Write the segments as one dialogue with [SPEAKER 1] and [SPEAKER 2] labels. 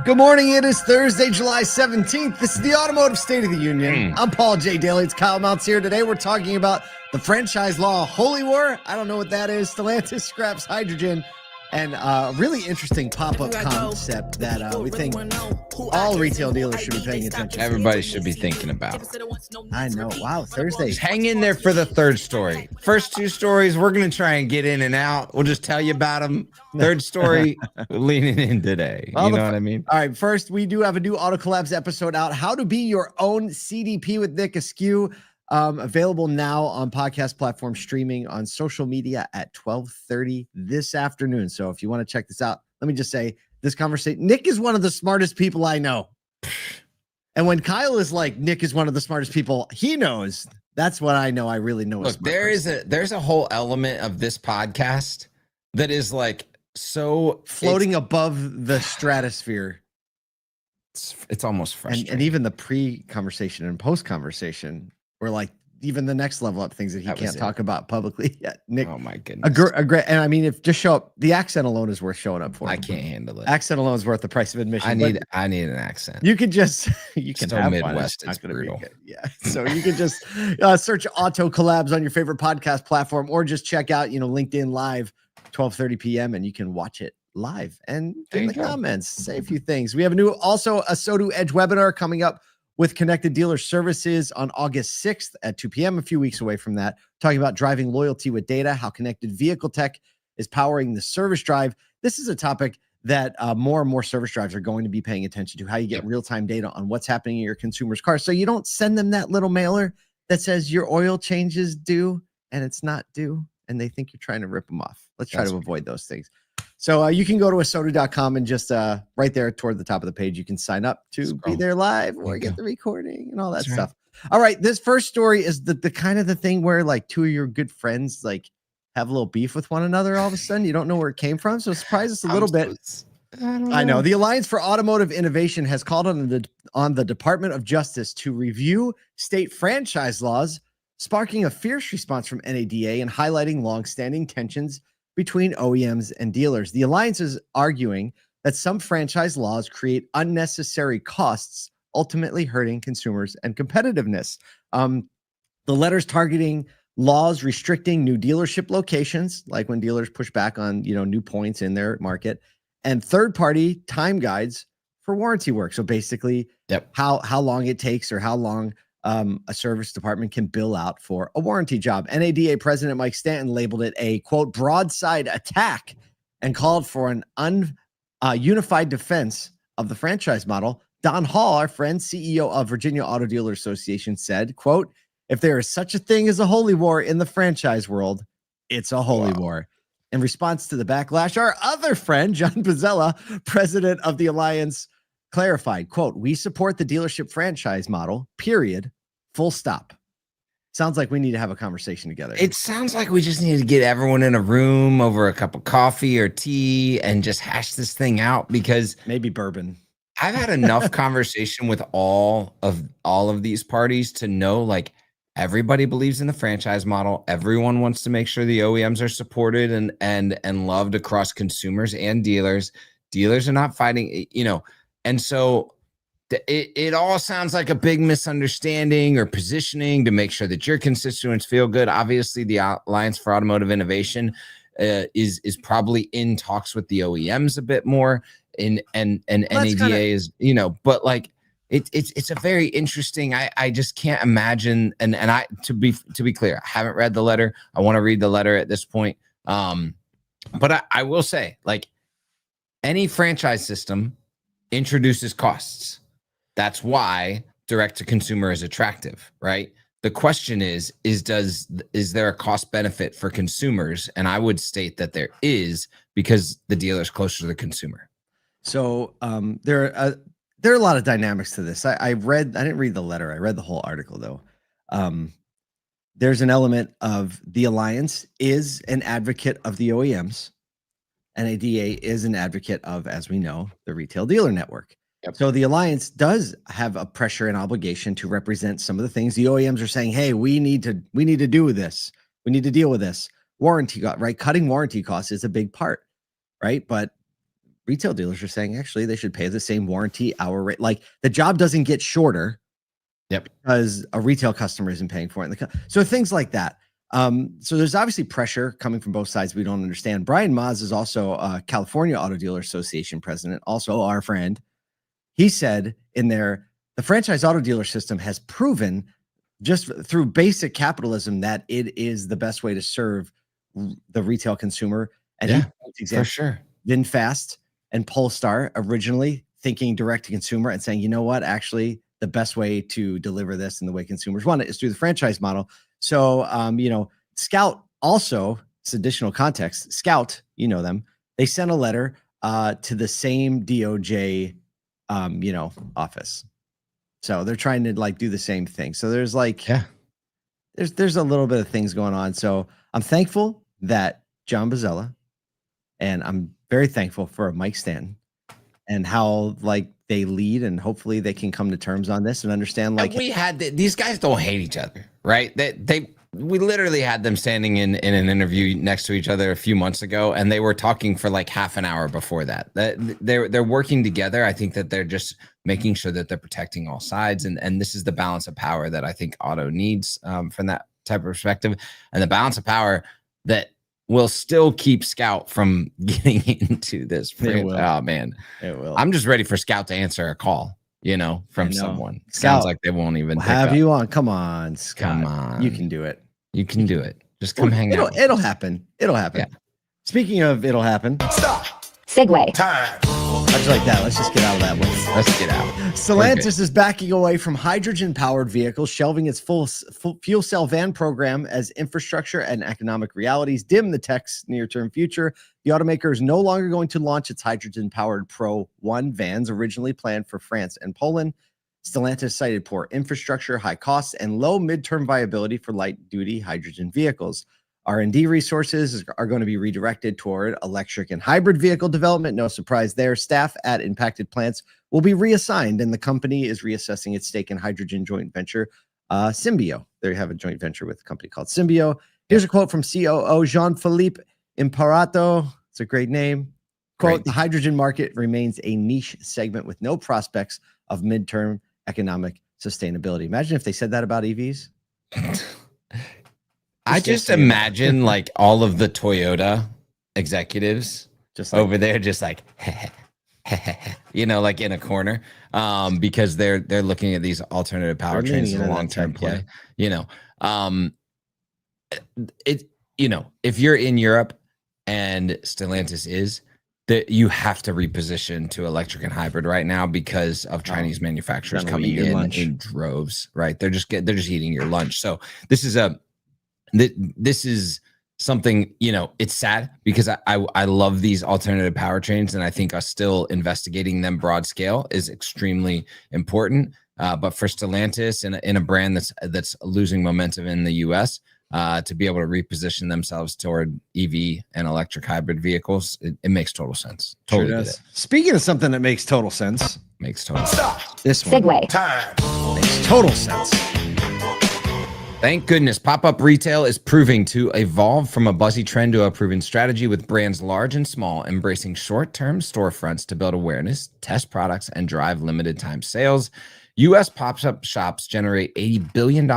[SPEAKER 1] Good morning. It is Thursday, July 17th. This is the Automotive State of the Union. I'm Paul J. Daly. It's Kyle Mounts here. Today we're talking about the franchise law holy war. I don't know what that is. Stellantis scraps hydrogen. And a really interesting pop-up concept that we think all retail dealers should be paying attention to.
[SPEAKER 2] Everybody should be thinking about.
[SPEAKER 1] I know. Wow, Thursday.
[SPEAKER 2] Just hang in there for the third story. First two stories, we're going to try and get in and out. We'll just tell you about them. Third story, leaning in today. You know what I mean?
[SPEAKER 1] All right, first, we do have a new Auto Collabs episode out, How to Be Your Own CDP with Nick Askew. Available now on podcast platforms, streaming on social media at 12:30 this afternoon. So if you want to check this out, let me just say this conversation. Nick is one of the smartest people I know. And when Kyle is like, Nick is one of the smartest people he knows, that's what I know. I really know.
[SPEAKER 2] Look, there's a whole element of this podcast that is like so
[SPEAKER 1] floating above the stratosphere.
[SPEAKER 2] It's almost frustrating.
[SPEAKER 1] And even the pre-conversation and post-conversation, we're like, even the next level up things that he can't talk about publicly yet. Nick,
[SPEAKER 2] oh my goodness.
[SPEAKER 1] And I mean, if just show up, the accent alone is worth showing up for.
[SPEAKER 2] I can't handle it.
[SPEAKER 1] Accent alone is worth the price of admission.
[SPEAKER 2] I need an accent.
[SPEAKER 1] You could just, you can have
[SPEAKER 2] Midwest.
[SPEAKER 1] One.
[SPEAKER 2] It's brutal.
[SPEAKER 1] Yeah. So you could just search Auto Collabs on your favorite podcast platform, or just check out, LinkedIn Live, 12:30 p.m. and you can watch it live and in the comments, say a few things. We have a new ASOTU Edge webinar coming up with Connected Dealer Services on August 6th at 2 p.m., a few weeks away from that, talking about driving loyalty with data, how connected vehicle tech is powering the service drive. This is a topic that more and more service drives are going to be paying attention to, how you get real-time data on what's happening in your consumer's car. So you don't send them that little mailer that says your oil change is due and it's not due, and they think you're trying to rip them off. Let's try to avoid those things. So you can go to ASOTU.com and just right there toward the top of the page, you can sign up to be there live or get the recording and all that stuff. Right. All right. This first story is the kind of the thing where like two of your good friends like have a little beef with one another all of a sudden. You don't know where it came from. So surprise us a little bit. I know. The Alliance for Automotive Innovation has called on the Department of Justice to review state franchise laws, sparking a fierce response from NADA and highlighting longstanding tensions between OEMs and dealers. The Alliance is arguing that some franchise laws create unnecessary costs, ultimately hurting consumers and competitiveness. The letter's targeting laws restricting new dealership locations, like when dealers push back on new points in their market, and third-party time guides for warranty work. So basically, how long it takes or how long a service department can bill out for a warranty job. NADA President Mike Stanton labeled it a, quote, broadside attack and called for an unified defense of the franchise model. Don Hall, our friend, CEO of Virginia Auto Dealer Association, said, quote, if there is such a thing as a holy war in the franchise world, it's a holy war. In response to the backlash, our other friend, John Pizzella, president of the Alliance, clarified, quote, we support the dealership franchise model, period, full stop. Sounds like we need to have a conversation together.
[SPEAKER 2] It sounds like we just need to get everyone in a room over a cup of coffee or tea and just hash this thing out, because
[SPEAKER 1] maybe bourbon.
[SPEAKER 2] I've had enough conversation with all of these parties to know, like, everybody believes in the franchise model. Everyone wants to make sure the OEMs are supported and loved across consumers and dealers. Dealers are not fighting, and so it all sounds like a big misunderstanding or positioning to make sure that your constituents feel good. Obviously, the Alliance for Automotive Innovation is probably in talks with the OEMs a bit more, and NADA is, but like it's a very interesting. I just can't imagine. And I to be clear, I haven't read the letter. I want to read the letter at this point. But I will say, like, any franchise system introduces costs. That's why direct to consumer is attractive, right? The question is there a cost benefit for consumers? And I would state that there is, because the dealer is closer to the consumer.
[SPEAKER 1] So there are a lot of dynamics to this. I didn't read the letter. I read the whole article though. There's an element of the Alliance is an advocate of the OEMs. NADA is an advocate of, as we know, the retail dealer network. Yep. So the Alliance does have a pressure and obligation to represent some of the things the OEMs are saying. Hey, we need to do this. We need to deal with this. Warranty, right? Cutting warranty costs is a big part, right? But retail dealers are saying actually they should pay the same warranty hour rate. Like the job doesn't get shorter.
[SPEAKER 2] Yep.
[SPEAKER 1] Because a retail customer isn't paying for it. So things like that. So there's obviously pressure coming from both sides we don't understand. Brian Maas is also a California Auto Dealer Association president, also our friend. He said in there, the franchise auto dealer system has proven just through basic capitalism that it is the best way to serve the retail consumer. And
[SPEAKER 2] yeah, for sure.
[SPEAKER 1] VinFast and Polestar originally thinking direct to consumer and saying, you know what, actually the best way to deliver this and the way consumers want it is through the franchise model. So, Scout also, it's additional context. Scout, you know them. They sent a letter to the same DOJ, office. So they're trying to like do the same thing. So there's like, there's a little bit of things going on. So I'm thankful that John Bozzella, and I'm very thankful for Mike Stanton and how like they lead, and hopefully they can come to terms on this and understand. Like,
[SPEAKER 2] we had these guys don't hate each other, right? We literally had them standing in an interview next to each other a few months ago, and they were talking for like half an hour before that. They're working together. I think that they're just making sure that they're protecting all sides, and this is the balance of power that I think auto needs from that type of perspective, and the balance of power that will still keep Scout from getting into this. Oh man,
[SPEAKER 1] it will.
[SPEAKER 2] I'm just ready for Scout to answer a call, from someone.
[SPEAKER 1] Scout,
[SPEAKER 2] sounds like they won't even
[SPEAKER 1] have you on. Come on, Scott.
[SPEAKER 2] Come on,
[SPEAKER 1] you can do it.
[SPEAKER 2] You can do it. Just come hang out.
[SPEAKER 1] It'll happen. It'll happen. Yeah. Speaking of it'll happen.
[SPEAKER 3] Stop. Segue.
[SPEAKER 1] Time. Much like that. Let's just get out of that one.
[SPEAKER 2] Let's get out.
[SPEAKER 1] Stellantis is backing away from hydrogen-powered vehicles, shelving its full fuel cell van program as infrastructure and economic realities dim the tech's near-term future. The automaker is no longer going to launch its hydrogen-powered Pro 1 vans originally planned for France and Poland. Stellantis cited poor infrastructure, high costs, and low midterm viability for light-duty hydrogen vehicles. R&D resources are going to be redirected toward electric and hybrid vehicle development. No surprise there. Staff at impacted plants will be reassigned, and the company is reassessing its stake in hydrogen joint venture Symbio. They have a joint venture with a company called Symbio. Here's a quote from COO Jean-Philippe Imparato. It's a great name. Quote, the hydrogen market remains a niche segment with no prospects of midterm economic sustainability. Imagine if they said that about EVs.
[SPEAKER 2] I just imagine like all of the Toyota executives just like, over there, just like, like in a corner, because they're looking at these alternative powertrains as a long-term play. Yeah. If you're in Europe and Stellantis is, that you have to reposition to electric and hybrid right now because of Chinese manufacturers coming in droves. Right? They're just eating your lunch. So this is something, it's sad because I love these alternative powertrains, and I think us still investigating them broad scale is extremely important. But for Stellantis in a brand that's losing momentum in the US, to be able to reposition themselves toward EV and electric hybrid vehicles, it makes total sense. Totally
[SPEAKER 1] sure does. Speaking of something that makes total sense,
[SPEAKER 2] makes total sense.
[SPEAKER 1] This one
[SPEAKER 3] Segue.
[SPEAKER 1] Time makes total sense.
[SPEAKER 2] Thank goodness pop-up retail is proving to evolve from a buzzy trend to a proven strategy, with brands large and small embracing short-term storefronts to build awareness, test products, and drive limited-time sales. U.S. pop-up shops generate $80 billion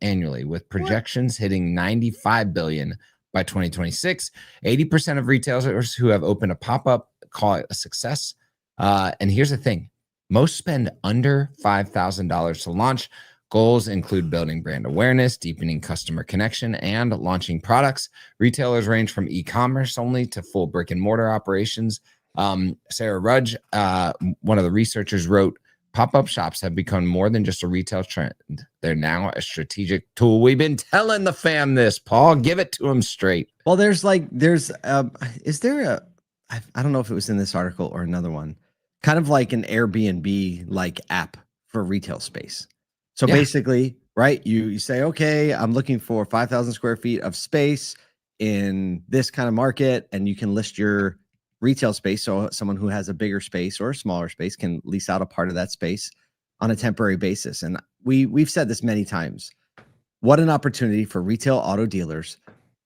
[SPEAKER 2] annually, with projections hitting $95 billion by 2026. 80% of retailers who have opened a pop-up call it a success. And here's the thing. Most spend under $5,000 to launch. Goals include building brand awareness, deepening customer connection, and launching products. Retailers range from e-commerce only to full brick-and-mortar operations. Sarah Rudge, one of the researchers, wrote, pop-up shops have become more than just a retail trend. They're now a strategic tool. We've been telling the fam this, Paul. Give it to them straight.
[SPEAKER 1] Well, is there a, I don't know if it was in this article or another one, kind of like an Airbnb like app for retail space. So basically, right, you say, okay, I'm looking for 5,000 square feet of space in this kind of market, and you can list your retail space. So someone who has a bigger space or a smaller space can lease out a part of that space on a temporary basis. And we've said this many times. What an opportunity for retail auto dealers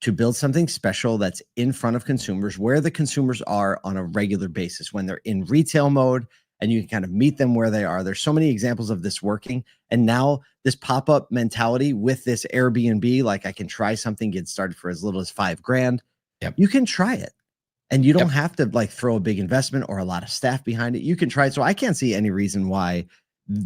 [SPEAKER 1] to build something special that's in front of consumers, where the consumers are on a regular basis when they're in retail mode, and you can kind of meet them where they are. There's so many examples of this working. And now this pop-up mentality with this Airbnb, like I can try something, get started for as little as $5,000.
[SPEAKER 2] Yep.
[SPEAKER 1] You can try it. And you don't have to like throw a big investment or a lot of staff behind it. You can try it. So I can't see any reason why,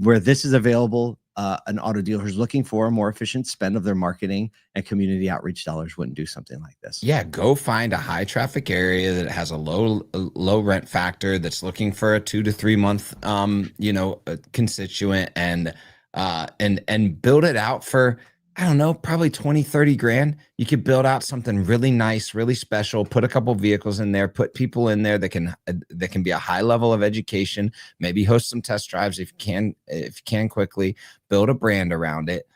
[SPEAKER 1] where this is available, an auto dealer who's looking for a more efficient spend of their marketing and community outreach dollars wouldn't do something like this.
[SPEAKER 2] Yeah, go find a high traffic area that has a low rent factor, that's looking for a 2 to 3 month constituent, and build it out for, I don't know, probably 20, 30 grand. You could build out something really nice, really special, put a couple vehicles in there, put people in there that can be a high level of education, maybe host some test drives if you can quickly, build a brand around it,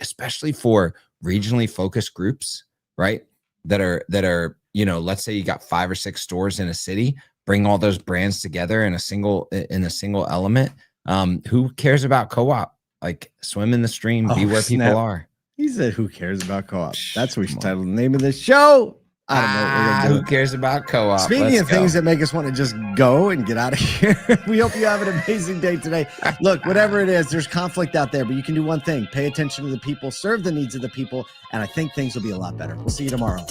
[SPEAKER 2] especially for regionally focused groups, right? That are, let's say you got 5 or 6 stores in a city, bring all those brands together in a single element. Who cares about co-op? Like, swim in the stream, be where people are.
[SPEAKER 1] He said, who cares about co-op? That's what we should title the name of this show. I don't know what we're gonna do.
[SPEAKER 2] Who cares about co-op?
[SPEAKER 1] Speaking of things that make us want to just go and get out of here, we hope you have an amazing day today. Look, whatever it is, there's conflict out there, but you can do one thing: pay attention to the people, serve the needs of the people, and I think things will be a lot better. We'll see you tomorrow.